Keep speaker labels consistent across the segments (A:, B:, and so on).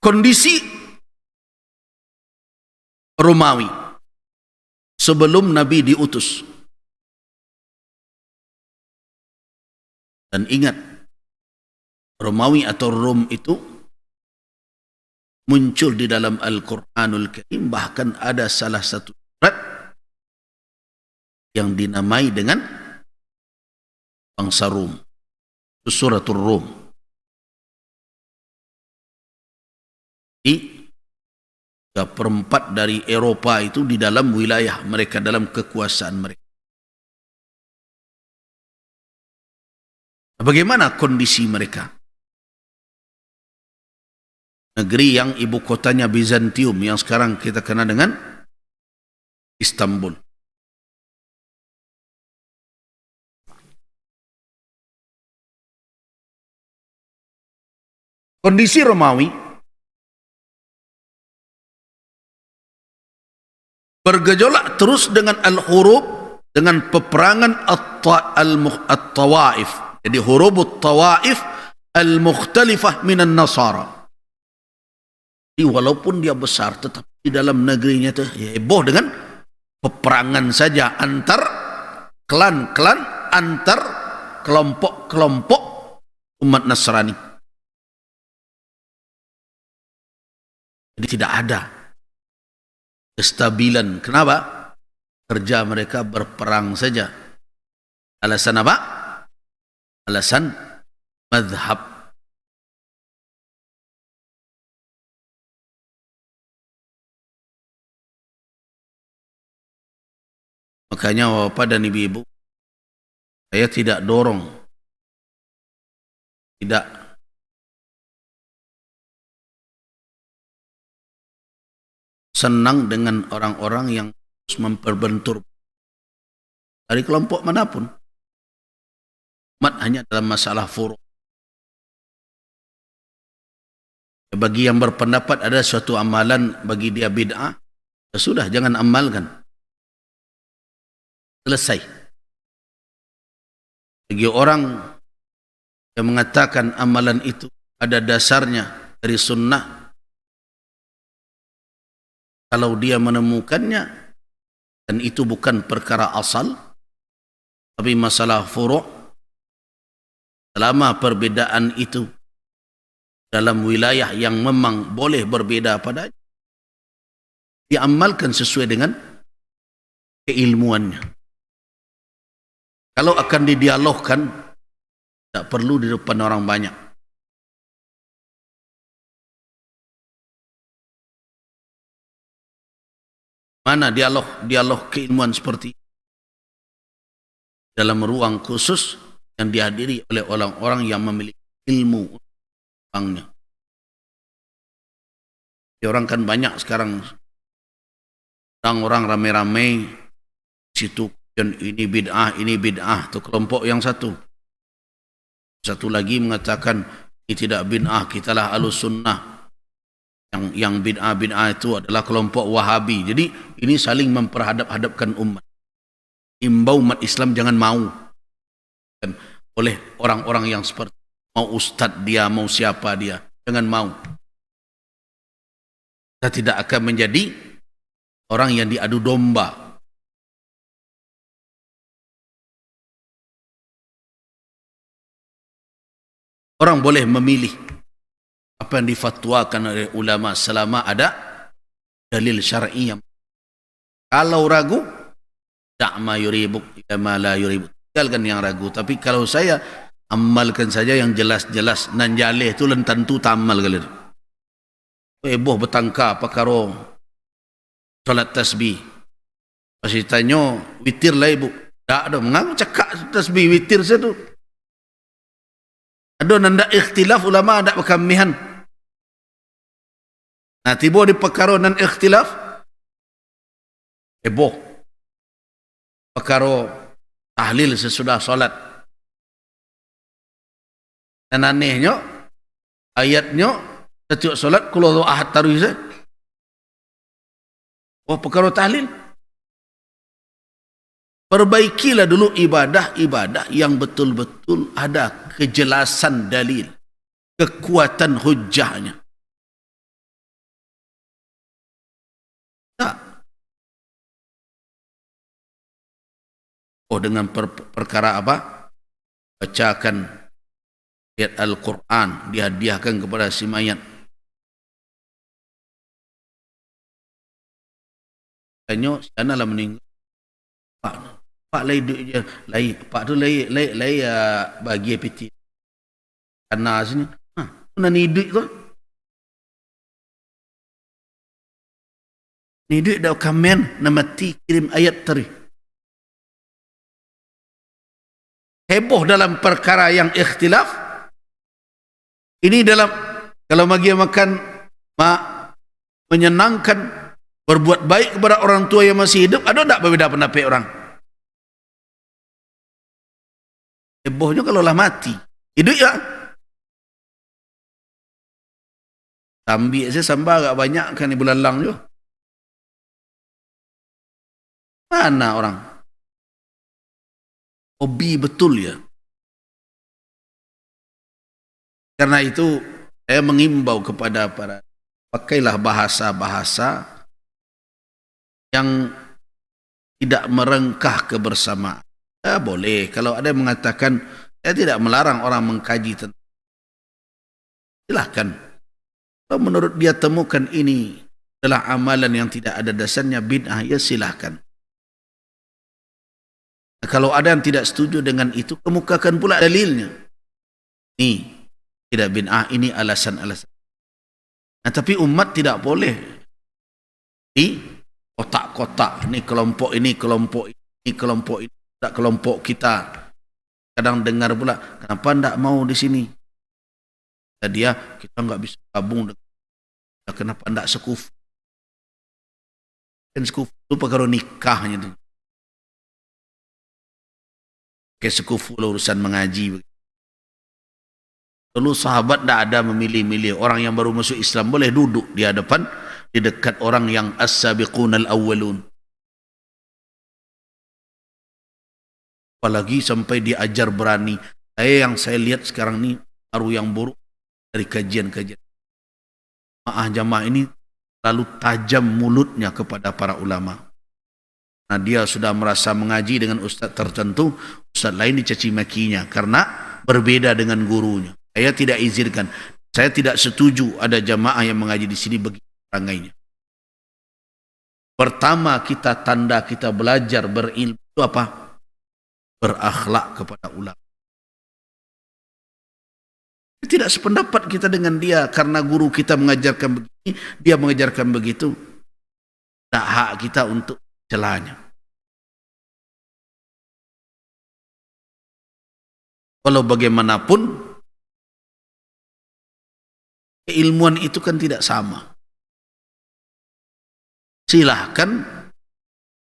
A: kondisi Romawi sebelum Nabi diutus. Dan ingat, Romawi atau Rom itu muncul di dalam Al-Quranul Karim, bahkan ada salah satu surat yang dinamai dengan bangsa Rom, Suratul Rom. Di 3/4 dari Eropa itu di dalam wilayah mereka, dalam kekuasaan mereka. Bagaimana kondisi mereka? Negeri yang ibu kotanya Bizantium, yang sekarang kita kenal dengan Istanbul. Kondisi Romawi bergejolak terus dengan al-hurub, dengan peperangan at-tawaif. Jadi hurubut tawaif al-mukhtalifah minan nasara. Jadi walaupun dia besar, tetapi di dalam negerinya itu heboh dengan peperangan saja antar klan-klan, antar kelompok-kelompok umat Nasrani. Jadi tidak ada kestabilan. Kenapa? Kerja mereka berperang saja. Alasan apa? Alasan mazhab. Makanya Bapak dan Ibu-ibu, saya tidak dorong, tidak senang dengan orang-orang yang terus memperbentur dari kelompok manapun. Umat hanya dalam masalah furu'. Bagi yang berpendapat ada suatu amalan bagi dia bid'ah, ya sudah, jangan amalkan. Selesai. Bagi orang yang mengatakan amalan itu ada dasarnya dari sunnah, kalau dia menemukannya dan itu bukan perkara asal, tapi masalah furu', selama perbedaan itu dalam wilayah yang memang boleh berbeda padanya, diamalkan sesuai dengan keilmuannya. Kalau akan didialogkan, tak perlu di depan orang banyak. Mana dialog keilmuan seperti dalam ruang khusus yang dihadiri oleh orang-orang yang memiliki ilmu orangnya. Orang kan banyak sekarang, orang ramai-ramai situ, ini bid'ah, itu kelompok yang satu. Satu lagi mengatakan ini tidak bid'ah, kitalah Ahlus Sunnah. Yang bid'ah itu adalah kelompok Wahabi. Jadi ini saling memperhadap-hadapkan umat. Imbau umat Islam jangan mau oleh orang-orang yang seperti mau ustaz dia, mau siapa dia, jangan mau. Kita tidak akan menjadi orang yang diadu domba. Orang boleh memilih apa yang difatwakan oleh ulama selama ada dalil syar'i. Kalau ragu, da'ma yuribuk ila ma la yuribuk. Tinggalkan yang ragu. Tapi kalau saya amalkan saja yang jelas-jelas, nan jaleh tu lentan tu tamal kali. Boh betangka pakaro salat tasbih. Pasti tanya witir lah ibu. Tak ada mengaku cakap tasbih witir saya tu. Ada nanda ikhtilaf ulama ada berkamihan. Nah tiba di perkara nan ikhtilaf, boh perkara tahlil sesudah solat. Dan anehnya ayatnya setiap solat kul huwallahu ahad taruh saya. Oh perkara tahlil. Perbaikilah dulu ibadah-ibadah yang betul-betul ada kejelasan dalil, kekuatan hujahnya. dengan perkara apa? Bacakan ayat Al-Quran, dihadiahkan kepada si mayat. Tanya, sana lah meninggal. Pak lai duit je. Lai, Pak tu lai bagi APT. Karena sini. Mana ni duit tu? Ni duit dah kamen nama mati kirim ayat tadi. Heboh dalam perkara yang ikhtilaf. Ini dalam, kalau bagi makan, menyenangkan, berbuat baik kepada orang tua yang masih hidup, ada tak berbeza pendapat orang? Hebohnya kalau lah mati. Hidup ya. Ambil saya sambal agak banyak kan ibu lalang tu. Mana orang? Hobi betul ya. Karena itu saya mengimbau kepada para, pakailah bahasa-bahasa yang tidak merengkah kebersamaan. Ya, boleh. Kalau ada yang mengatakan, saya tidak melarang orang mengkaji tentang, silahkan. Kalau menurut dia temukan ini adalah amalan yang tidak ada dasarnya, bid'ah, ya silahkan. Kalau ada yang tidak setuju dengan itu, kemukakan pula dalilnya. Ini tidak bid'ah, ini alasan-alasan. Nah, tapi umat tidak boleh di kotak-kotak. Ini kelompok ini, kelompok ini, kelompok ini, tak kelompok kita. Kadang dengar pula, kenapa tidak mau di sini? Dia, kita enggak bisa gabung dengan, kenapa tidak sekufu? Kan sekufu itu perkara nikahnya tu. Ke sekufu lah urusan mengaji. Lalu sahabat tidak ada memilih-milih. Orang yang baru masuk Islam boleh duduk di hadapan, di dekat orang yang as-sabiqun al-awwalun. Apalagi sampai diajar berani. Yang saya lihat sekarang ni baru yang buruk dari kajian-kajian. Jamaah ini lalu tajam mulutnya kepada para ulama. Nah, dia sudah merasa mengaji dengan ustaz tertentu, ustaz lain dicaci makinya karena berbeda dengan gurunya. Saya tidak izinkan. Saya tidak setuju ada jamaah yang mengaji di sini begitu perangainya. Pertama kita tanda kita belajar berilmu itu apa? Berakhlak kepada ulama. Tidak sependapat kita dengan dia karena guru kita mengajarkan begini, dia mengajarkan begitu. Tak hak kita untuk celanya. Walau bagaimanapun, keilmuan itu kan tidak sama. Silahkan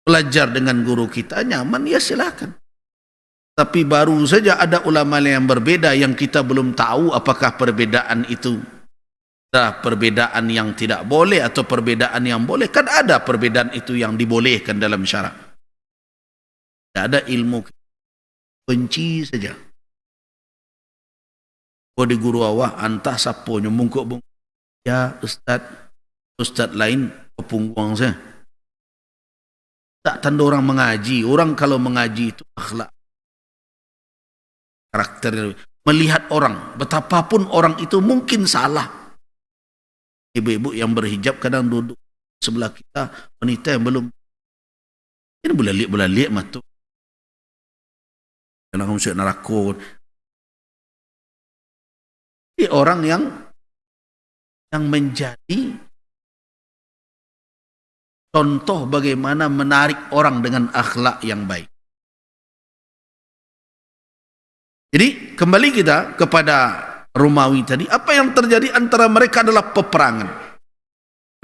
A: belajar dengan guru kita, nyaman, ya silahkan. Tapi baru saja ada ulama yang berbeda yang kita belum tahu apakah perbedaan itu adalah perbedaan yang tidak boleh atau perbedaan yang boleh. Kan ada perbedaan itu yang dibolehkan dalam syarak. Tidak ada ilmu. Benci saja. Kau di guru awak, antah sapo nyemungkuk. Ya ustaz lain pepungguang saya. Tak tanda orang mengaji. Orang kalau mengaji itu akhlak. Karakter, melihat orang, betapapun orang itu mungkin salah. Ibu-ibu yang berhijab kadang duduk sebelah kita, wanita yang belum, ini boleh lihat matu. Karena kamu sudah neraka. Ini orang yang menjadi contoh bagaimana menarik orang dengan akhlak yang baik. Jadi kembali kita kepada Romawi tadi, apa yang terjadi antara mereka adalah peperangan.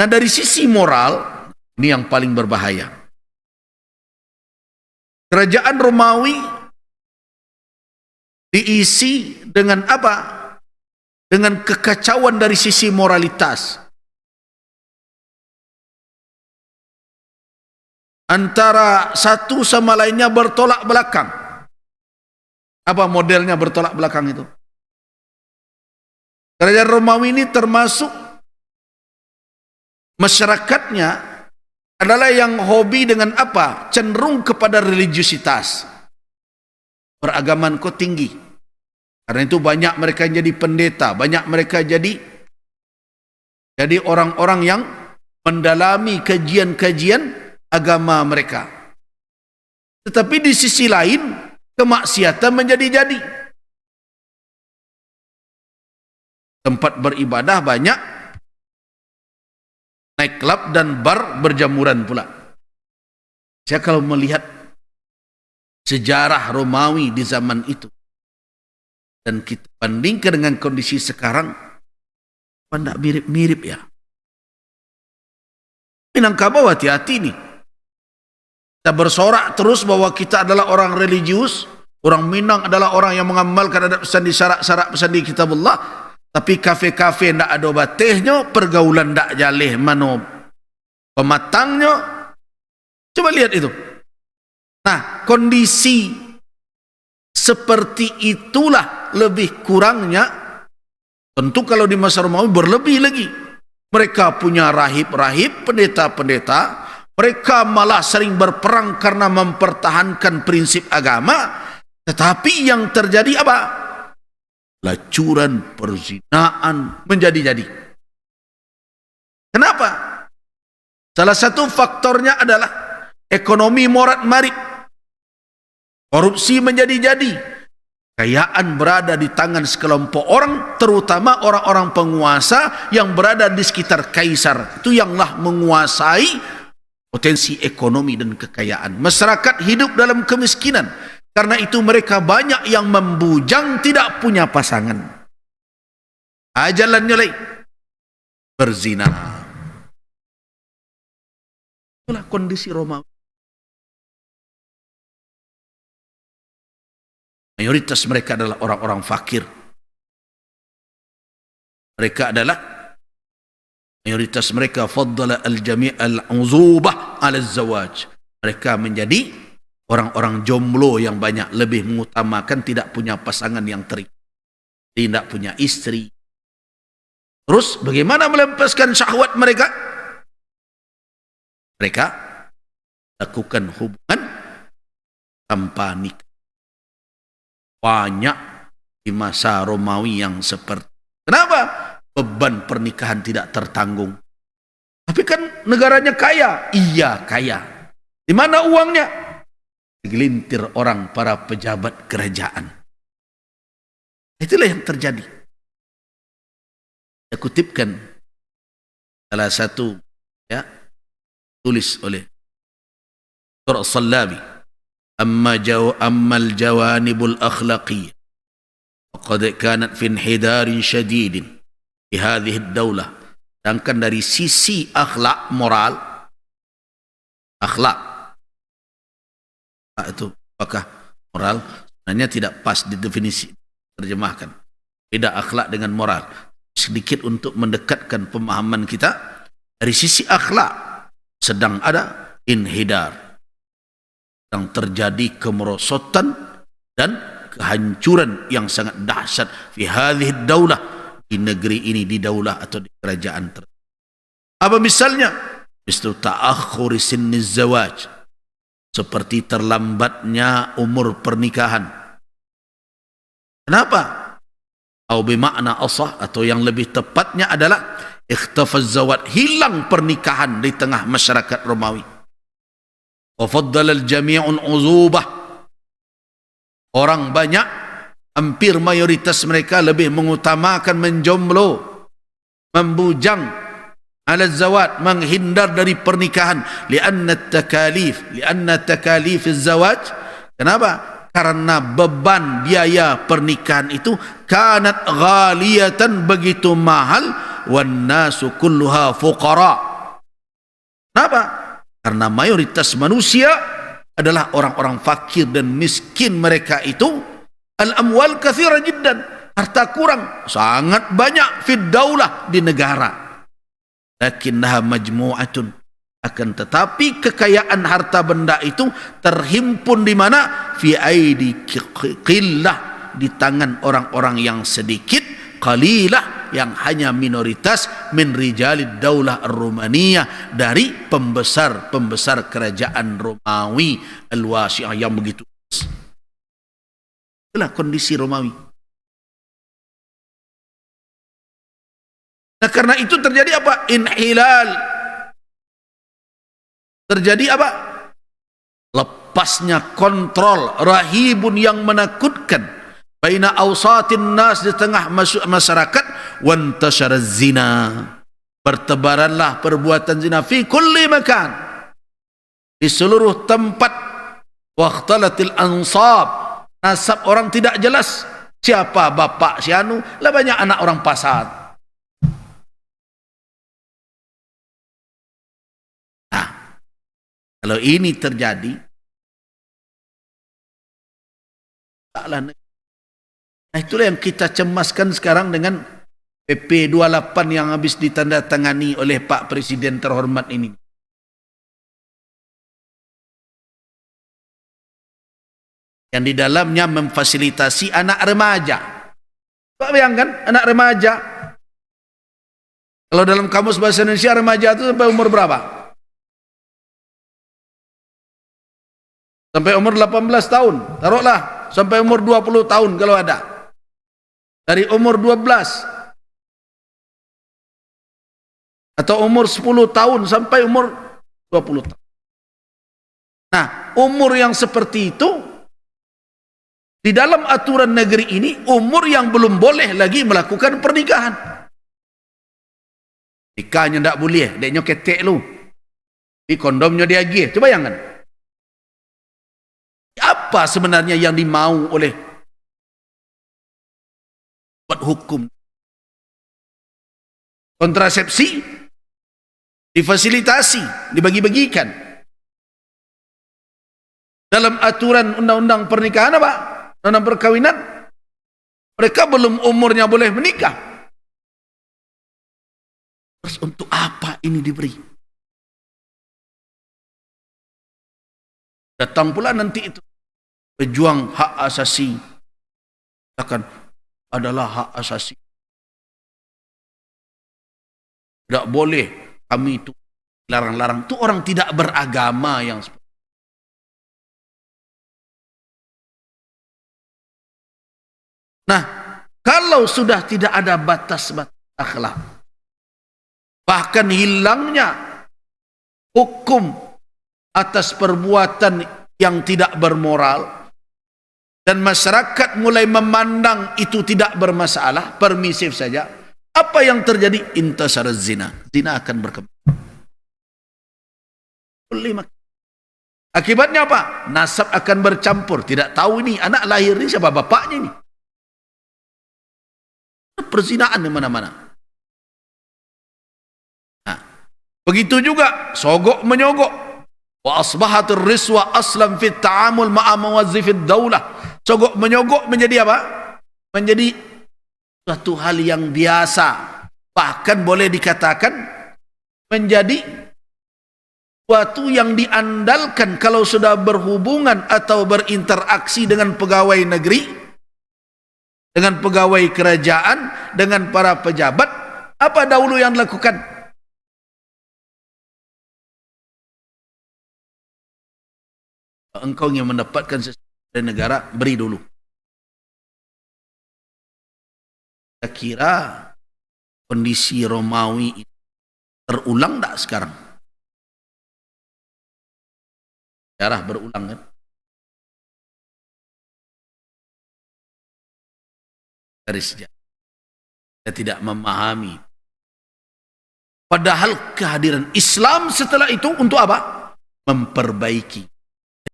A: Nah, dari sisi moral, ini yang paling berbahaya. Kerajaan Romawi diisi dengan apa? Dengan kekacauan dari sisi moralitas. Antara satu sama lainnya bertolak belakang. Apa modelnya bertolak belakang itu? Kerajaan Romawi ini termasuk masyarakatnya adalah yang hobi dengan apa? Cenderung kepada religiusitas. beragaman kau tinggi. Karena itu banyak mereka jadi pendeta, banyak mereka jadi orang-orang yang mendalami kajian-kajian agama mereka. Tetapi di sisi lain, kemaksiatan menjadi-jadi. Tempat beribadah banyak, naik klub dan bar berjamuran pula. Saya kalau melihat sejarah Romawi di zaman itu, dan kita bandingkan dengan kondisi sekarang, apa tidak mirip-mirip ya? Minangkabau hati-hati nih. Kita bersorak terus bahwa kita adalah orang religius, orang Minang adalah orang yang mengamalkan adab pesan di syarak-syarak pesan di kitabullah, tapi kafe-kafe tidak ada batihnya, pergaulan tidak jalih mano pematangnya. Coba lihat itu. Nah, kondisi seperti itulah lebih kurangnya, tentu kalau di masa Romawi berlebih lagi. Mereka punya rahib-rahib, pendeta-pendeta, mereka malah sering berperang karena mempertahankan prinsip agama. Tetapi yang terjadi apa? Lacuran, perzinaan menjadi-jadi. Kenapa? Salah satu faktornya adalah ekonomi morat-marit. Korupsi menjadi-jadi. Kekayaan berada di tangan sekelompok orang, terutama orang-orang penguasa yang berada di sekitar kaisar. Itu yanglah menguasai potensi ekonomi dan kekayaan. Masyarakat hidup dalam kemiskinan. Karena itu mereka banyak yang membujang, tidak punya pasangan. Jalannya lain, berzina. Itulah kondisi Romawi. Mayoritas mereka adalah orang-orang fakir. Mayoritas mereka faddala al-jami' al-uzubah ala az-zawaj. Mereka menjadi orang-orang jomblo yang banyak, lebih mengutamakan tidak punya pasangan yang terikat, tidak punya istri. Terus bagaimana melepaskan syahwat mereka? Mereka lakukan hubungan tanpa nikah. Banyak di masa Romawi yang seperti. Kenapa? Beban pernikahan tidak tertanggung. Tapi kan negaranya kaya. Iya, kaya. Di mana uangnya? Segelintir orang, para pejabat kerajaan. Itulah yang terjadi. Saya kutipkan salah satu tulis oleh Dr. Sallabi. أما الجوانب الأخلاقية فقد كانت في انحدار شديد في هذه الدولة. Sedangkan dari sisi akhlak moral, akhlak itu apakah moral? Sebenarnya tidak pas didefinisi, terjemahkan. Beda akhlak dengan moral. Sedikit untuk mendekatkan pemahaman kita. Dari sisi akhlak sedang ada inhidar, yang terjadi kemerosotan dan kehancuran yang sangat dahsyat fi hadhihi daulah, di negeri ini, di daulah atau di kerajaan tersebut. Apa misalnya? Misal ta'akhkhur sinni zawaj, seperti terlambatnya umur pernikahan. Kenapa? Atau bermakna asah, atau yang lebih tepatnya adalah ikhtafaz zawaj, hilang pernikahan di tengah masyarakat Romawi. وَفَضَّلَ الْجَمِيعُ الْعُزُوبَةِ, orang banyak, hampir mayoritas mereka lebih mengutamakan menjomblo, membujang, ala zawat, menghindar dari pernikahan. lianna takalif az-zawaj. Kenapa? Karena beban biaya pernikahan itu kanat ghaliyatan, begitu mahal, wan nasu kulluha fuqara. Kenapa? Karena mayoritas manusia adalah orang-orang fakir dan miskin. Mereka itu al-amwal kathira jiddan, harta kurang sangat banyak, fid daulah, di negara. Lakinnaha majmu'atun, akan tetapi kekayaan harta benda itu terhimpun di mana? Fi aidi qillah, di tangan orang-orang yang sedikit, qalilah, yang hanya minoritas, min rijalid daulah ar-Rumaniyah, dari pembesar-pembesar kerajaan Romawi al-wasi'ah yang begitu. Itulah kondisi Romawi. Nah, karena itu terjadi apa? Inhilal. Terjadi apa? Lepasnya kontrol rahibun yang menakutkan baina awsatin nas, di tengah masyarakat, wantasyara zina, bertebaranlah perbuatan zina fi kulli makan, di seluruh tempat, wakhtalatil ansab, nasab orang tidak jelas siapa bapak si anu, lah banyak anak orang pasar. Kalau ini terjadi, taklah. Nah, itulah yang kita cemaskan sekarang dengan PP 28 yang habis ditandatangani oleh Pak Presiden terhormat ini. Yang di dalamnya memfasilitasi anak remaja. Pak bayangkan, anak remaja. Kalau dalam kamus bahasa Indonesia, remaja itu sampai umur berapa? Sampai umur 18 tahun, taruhlah sampai umur 20 tahun kalau ada. Dari umur 12 atau umur 10 tahun sampai umur 20 tahun. Nah, umur yang seperti itu di dalam aturan negeri ini umur yang belum boleh lagi melakukan pernikahan. Nikahnya tidak boleh, dia nyoketek lu. Di kondomnya dia gih. Coba bayangkan. Apa sebenarnya yang dimau oleh buat hukum? Kontrasepsi difasilitasi, dibagi-bagikan. Dalam aturan undang-undang pernikahan apa? Undang perkawinan, mereka belum umurnya boleh menikah. Terus untuk apa ini diberi? Datang pula nanti itu pejuang hak asasi, akan adalah hak asasi. Tidak boleh kami itu larang-larang. Itu orang tidak beragama yang seperti. Nah, kalau sudah tidak ada batas-batas akhlak, bahkan hilangnya hukum atas perbuatan yang tidak bermoral, dan masyarakat mulai memandang itu tidak bermasalah, permisif saja, apa yang terjadi? Intasara zina. Zina akan berkembang. Akibatnya apa? Nasab akan bercampur. Tidak tahu ini anak lahir ini siapa bapaknya ini. Perzinaan di mana-mana. Nah, begitu juga sogok menyogok. Wa asbahatir riswa aslam fit ta'amul ma'a mawazzifid daulah. Sogok menyogok menjadi apa? Menjadi suatu hal yang biasa. Bahkan boleh dikatakan menjadi suatu yang diandalkan kalau sudah berhubungan atau berinteraksi dengan pegawai negeri, dengan pegawai kerajaan, dengan para pejabat. Apa dahulu yang dilakukan? Engkau yang mendapatkan sesuatu dari negara, beri dulu. Saya kira kondisi Romawi terulang tak sekarang? Sejarah berulang kan? Dari sejarah. Saya tidak memahami. Padahal kehadiran Islam setelah itu untuk apa? Memperbaiki.